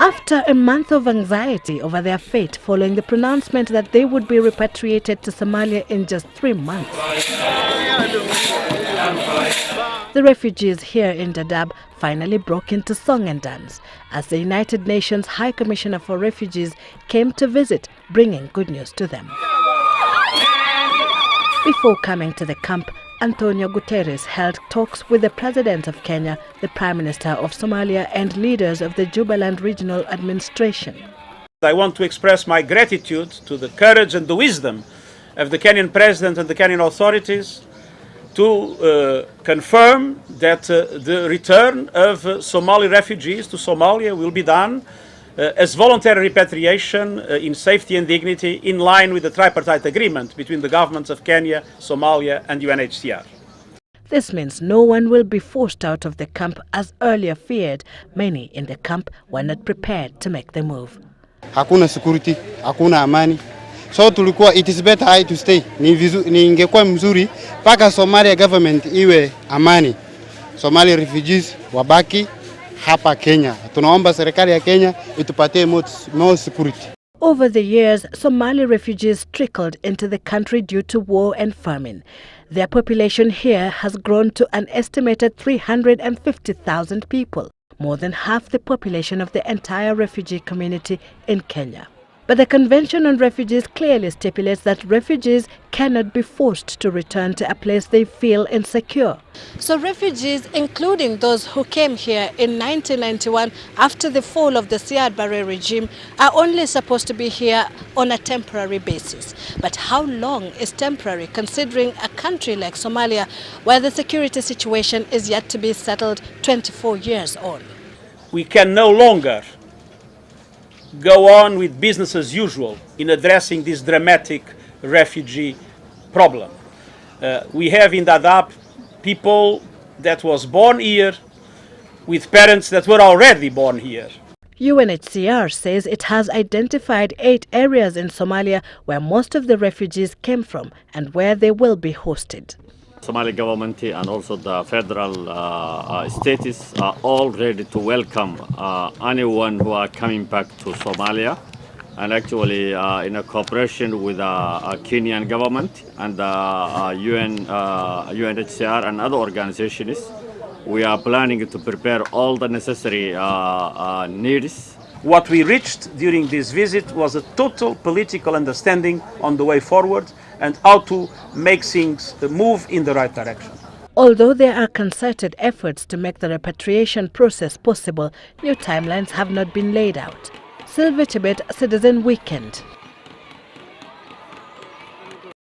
After a month of anxiety over their fate following the pronouncement that they would be repatriated to Somalia in just 3 months, the refugees here in Daadab finally broke into song and dance as the United Nations High Commissioner for Refugees came to visit, bringing good news to them. Before coming to the camp, Antonio Guterres held talks with the President of Kenya, the Prime Minister of Somalia and leaders of the Jubaland Regional Administration. I want to express my gratitude to the courage and the wisdom of the Kenyan President and the Kenyan authorities to confirm that the return of Somali refugees to Somalia will be done as voluntary repatriation in safety and dignity, in line with the tripartite agreement between the governments of Kenya, Somalia and UNHCR. This means no one will be forced out of the camp as earlier feared. Many in the camp were not prepared to make the move. Hakuna security, hakuna amani. So tulikuwa, it is better I to stay. Ni ingekuwa mzuri paka Somalia government iwe amani. Somali refugees wabaki hapa Kenya. Tunaomba serikali ya Kenya itupatie more security. Over the years, Somali refugees trickled into the country due to war and famine. Their population here has grown to an estimated 350,000 people, more than half the population of the entire refugee community in Kenya. But the Convention on Refugees clearly stipulates that refugees cannot be forced to return to a place they feel insecure. So refugees, including those who came here in 1991 after the fall of the Siad Barre regime, are only supposed to be here on a temporary basis. But how long is temporary, considering a country like Somalia, where the security situation is yet to be settled 24 years on? We can no longer go on with business as usual in addressing this dramatic refugee problem. We have in Daadab people that was born here with parents that were already born here. UNHCR says it has identified 8 areas in Somalia where most of the refugees came from and where they will be hosted. Somali government and also the federal states are all ready to welcome anyone who are coming back to Somalia, and actually in a cooperation with the Kenyan government and the UNHCR and other organizations, we are planning to prepare all the necessary needs. What we reached during this visit was a total political understanding on the way forward and how to make things move in the right direction. Although there are concerted efforts to make the repatriation process possible, new timelines have not been laid out. Sylvia Tibet, Citizen Weekend.